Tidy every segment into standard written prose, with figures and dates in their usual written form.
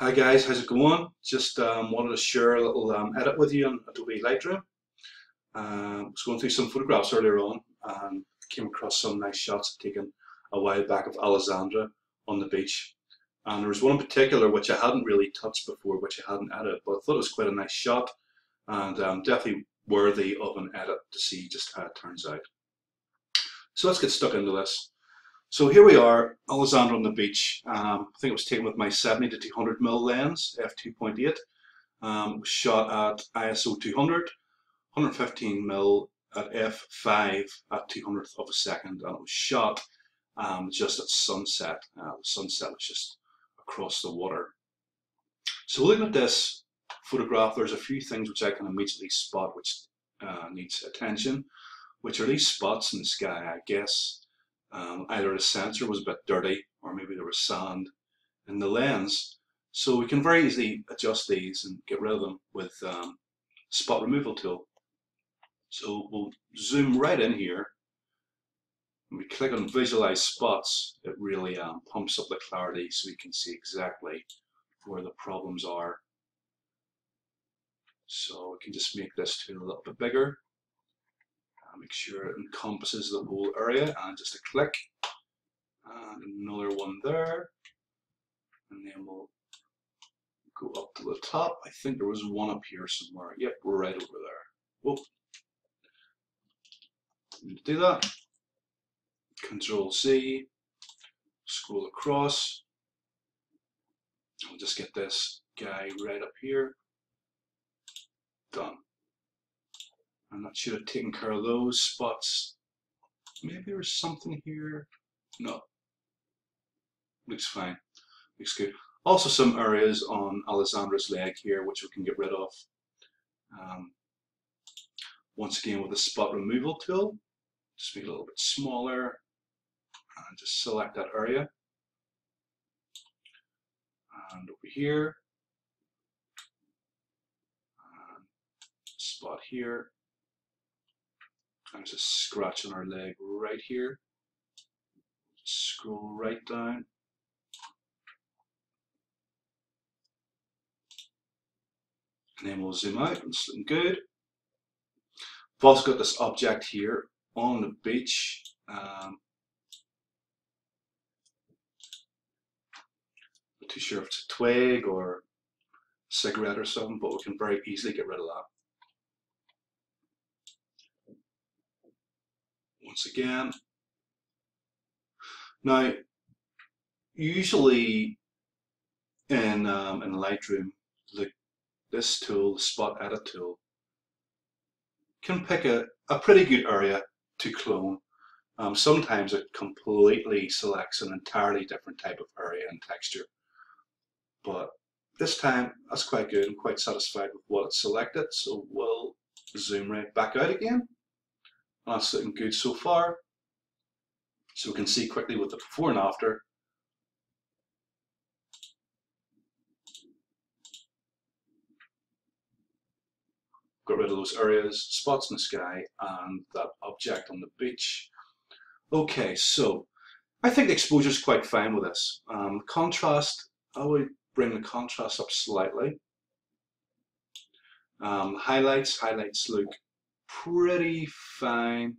Hi guys, how's it going? Just wanted to share a little edit with you on Adobe Lightroom. I was going through some photographs earlier on and came across some nice shots taken a while back of Alessandra on the beach. And there was one in particular which I hadn't really touched before, which I hadn't edited, but I thought it was quite a nice shot and definitely worthy of an edit to see just how it turns out. So let's get stuck into this. So here we are, Alessandra on the beach. I think it was taken with my 70 to 200mm lens, f2.8. It was shot at ISO 200, 115mm at f5 at 200th of a second, and it was shot just at sunset. The sunset was just across the water. So looking at this photograph, there's a few things which I can immediately spot which needs attention, which are these spots in the sky, I guess. Either the sensor was a bit dirty or maybe there was sand in the lens. So we can very easily adjust these and get rid of them with spot removal tool. So we'll zoom right in here. When we click on visualize spots, it really pumps up the clarity so we can see exactly where the problems are. So we can just make this tool a little bit bigger. Make sure it encompasses the whole area, and just a click and another one there, and then we'll go up to the top. I think there was one up here somewhere. Yep, we're right over there. Whoop. Do that. Control Z, scroll across. I'll just get this guy right up here. Done. And that should have taken care of those spots. Maybe there's something here. No. Looks fine. Looks good. Also some areas on Alessandra's leg here which we can get rid of. Once again with the spot removal tool. Just make it a little bit smaller. And just select that area. And over here. And spot here. There's a scratch on our leg right here. Just scroll right down. And then we'll zoom out. It's looking good. I've also got this object here on the beach. Not too sure if it's a twig or a cigarette or something, but we can very easily get rid of that. Once again. Now, usually in Lightroom, this tool, the Spot Edit tool, can pick a pretty good area to clone. Sometimes it completely selects an entirely different type of area and texture. But this time, that's quite good. I'm quite satisfied with what it selected. So we'll zoom right back out again. That's looking good so far. So we can see quickly with the before and after. Got rid of those areas, spots in the sky, and that object on the beach. Okay, so I think the exposure is quite fine with this. Contrast, I would bring the contrast up slightly. Highlights look pretty fine.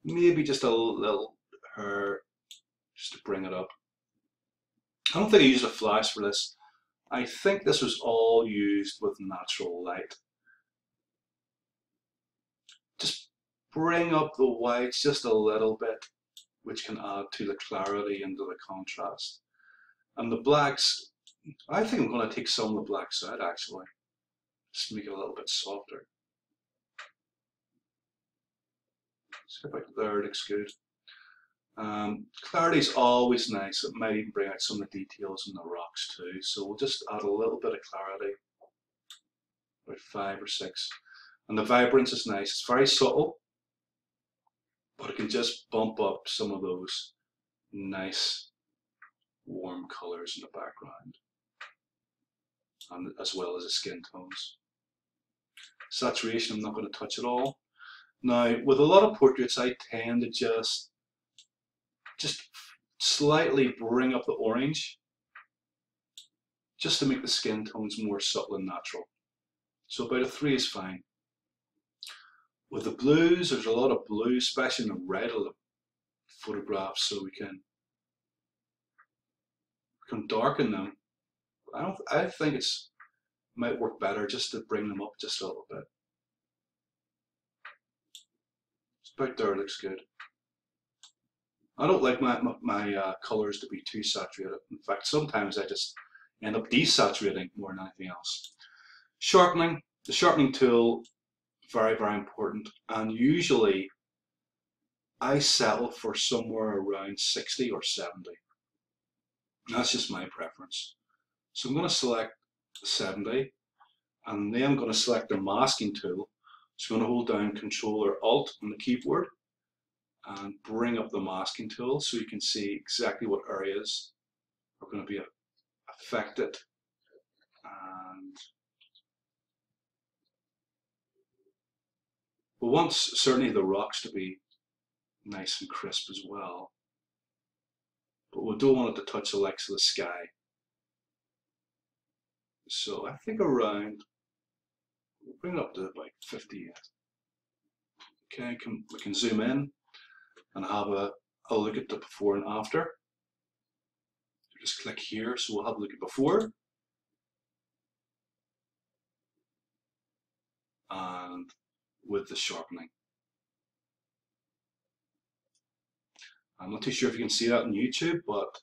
Maybe just a little hair just to bring it up. I don't think I used a flash for this. I think this was all used with natural light. Just bring up the whites just a little bit, which can add to the clarity and to the contrast. And the blacks, I think I'm going to take some of the blacks out actually. Just make it a little bit softer. So about there, looks good. Clarity is always nice. It might even bring out some of the details in the rocks too. So we'll just add a little bit of clarity, about 5 or 6. And the vibrance is nice. It's very subtle, but it can just bump up some of those nice warm colors in the background, and as well as the skin tones. Saturation, I'm not going to touch at all. Now, with a lot of portraits, I tend to just slightly bring up the orange, just to make the skin tones more subtle and natural. So about a 3 is fine. With the blues, there's a lot of blue, especially in the red of the photographs, so we can darken them. I think it's might work better just to bring them up just a little bit. It's about there, looks good. I don't like my colors to be too saturated. In fact, sometimes I just end up desaturating more than anything else. Sharpening. The sharpening tool, very, very important. And usually I settle for somewhere around 60 or 70. That's just my preference. So I'm going to select 70, and then I'm going to select the masking tool. So I'm going to hold down Control or Alt on the keyboard and bring up the masking tool so you can see exactly what areas are going to be affected. And we want certainly the rocks to be nice and crisp as well, but we don't want it to touch the likes of the sky. So I think around, we'll bring it up to about 58. Okay, we can zoom in and have a look at the before and after. Just click here, so we'll have a look at before and with the sharpening. I'm not too sure if you can see that on YouTube, but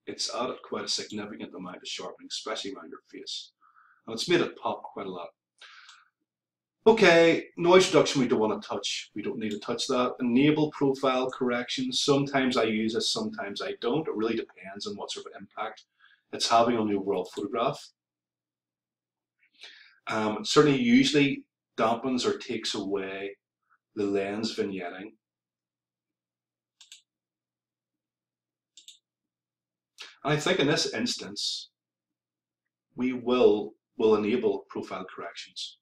it's added quite a significant amount of sharpening, especially around your face. And it's made it pop quite a lot. Okay, noise reduction we don't want to touch. We don't need to touch that. Enable profile correction. Sometimes I use it, sometimes I don't. It really depends on what sort of impact it's having on the overall photograph. Certainly usually dampens or takes away the lens vignetting. And I think in this instance, we will enable profile corrections.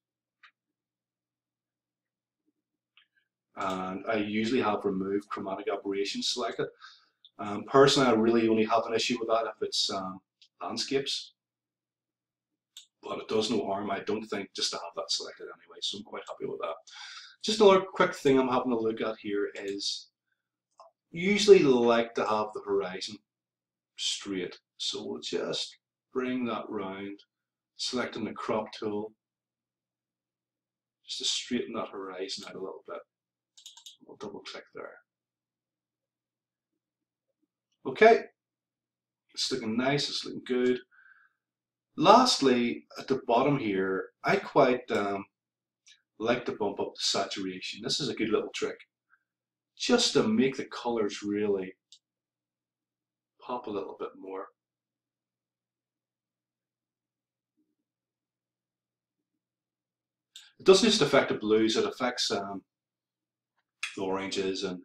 And I usually have remove chromatic aberration selected. Personally, I really only have an issue with that if it's landscapes, but it does no harm, I don't think, just to have that selected anyway, so I'm quite happy with that. Just another quick thing I'm having a look at here is, usually like to have the horizon straight, so we'll just bring that round, selecting the crop tool, just to straighten that horizon out a little bit. We'll double click there. Okay, it's looking nice, it's looking good. Lastly, at the bottom here, I quite like to bump up the saturation. This is a good little trick, just to make the colors really pop a little bit more. It doesn't just affect the blues, it affects the oranges, and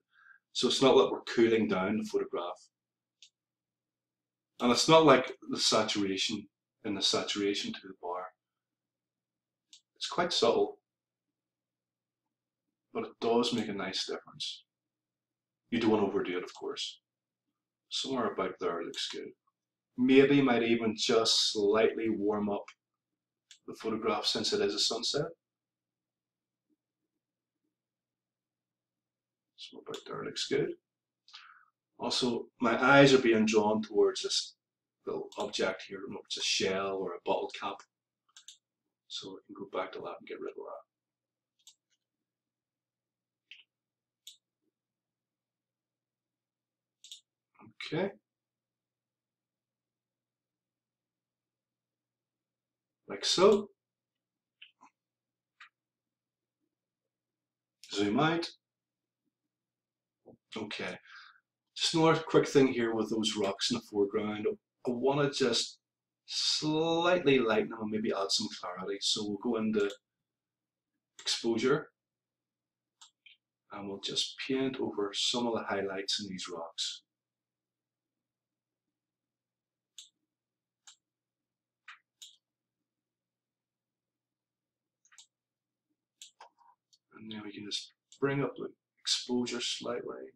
so it's not like we're cooling down the photograph. And it's not like the saturation in the saturation toolbar. It's quite subtle, but it does make a nice difference. You don't want to overdo it, of course. Somewhere about there looks good. Maybe might even just slightly warm up the photograph since it is a sunset. Somewhere about there looks good. Also, my eyes are being drawn towards this little object here. I don't know if it's a shell or a bottle cap. So I can go back to that and get rid of that. Okay. Like so. Zoom out. Okay. Just another quick thing here with those rocks in the foreground. I want to just slightly lighten them and maybe add some clarity. So we'll go into exposure and we'll just paint over some of the highlights in these rocks. And then we can just bring up the exposure slightly.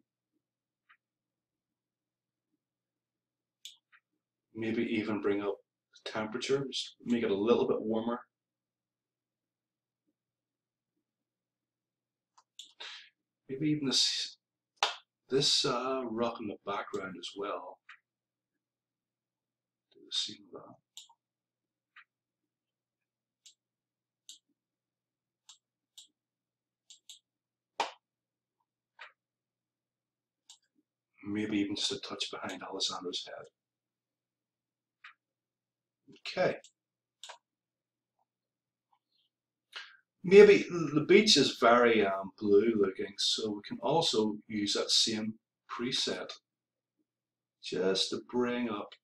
Maybe even bring up the temperature, just make it a little bit warmer. Maybe even this rock in the background as well. Do the same with that. Maybe even just a touch behind Alessandro's head. Okay. Maybe the beach is very blue looking, so we can also use that same preset just to bring up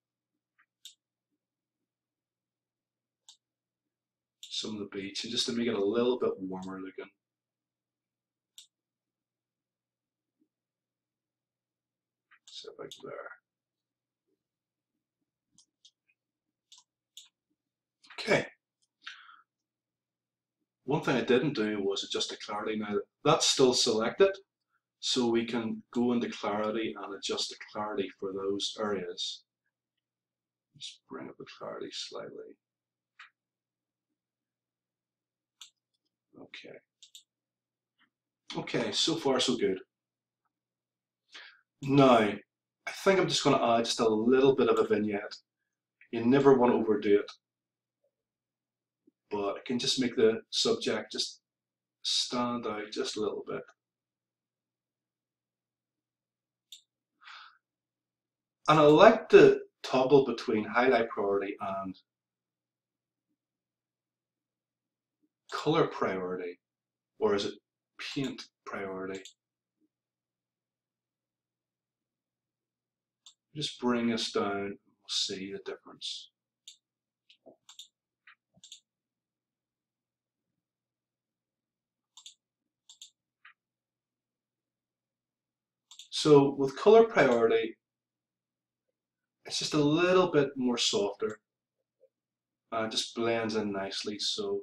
some of the beach and just to make it a little bit warmer looking. So like there. Okay. One thing I didn't do was adjust the clarity. Now that's still selected, so we can go into clarity and adjust the clarity for those areas. Just bring up the clarity slightly. Okay. Okay, so far so good. Now, I think I'm just going to add just a little bit of a vignette. You never want to overdo it, but I can just make the subject just stand out just a little bit. And I like to toggle between highlight priority and color priority, or is it paint priority? Just bring us down, we'll see the difference. So with color priority, it's just a little bit more softer. It just blends in nicely, so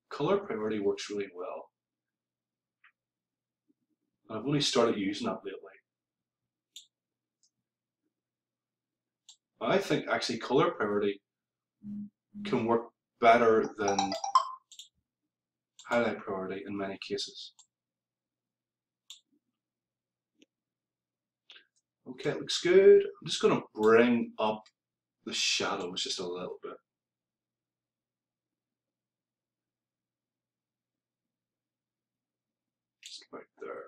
color priority works really well. I've only started using that lately. I think actually color priority can work better than highlight priority in many cases. Okay, it looks good. I'm just going to bring up the shadows just a little bit. Just right there.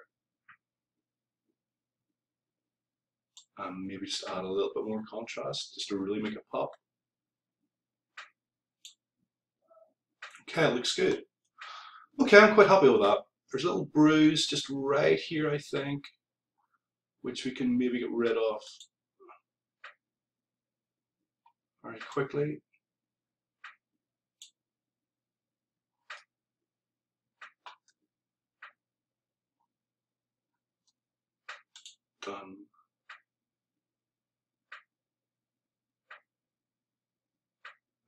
And maybe just add a little bit more contrast just to really make it pop. Okay, it looks good. Okay, I'm quite happy with that. There's a little bruise just right here, I think, which we can maybe get rid of very quickly. Done.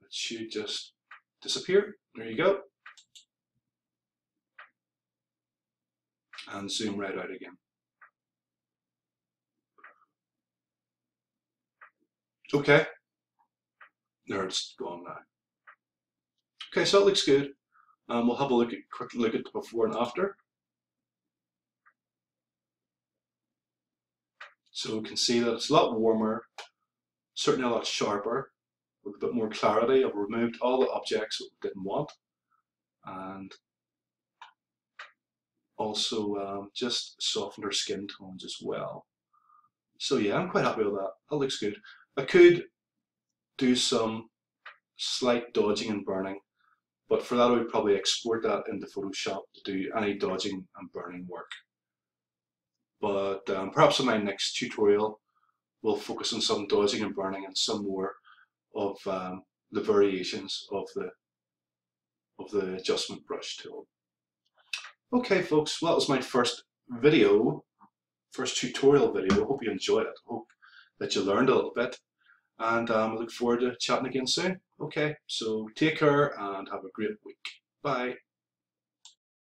It should just disappear. There you go. And zoom right out again. Okay. There, it's gone now. Okay, so it looks good. We'll have a quick look at the before and after. So we can see that it's a lot warmer, certainly a lot sharper, with a bit more clarity. I've removed all the objects that we didn't want, and also just softened our skin tones as well. So yeah, I'm quite happy with that. That looks good. I could do some slight dodging and burning, but for that I would probably export that into Photoshop to do any dodging and burning work. But perhaps in my next tutorial we'll focus on some dodging and burning and some more of the variations of the adjustment brush tool. Okay folks, well that was my first tutorial video. I hope you enjoyed it. I hope that you learned a little bit, and I look forward to chatting again soon. Okay, so take care and have a great week. Bye.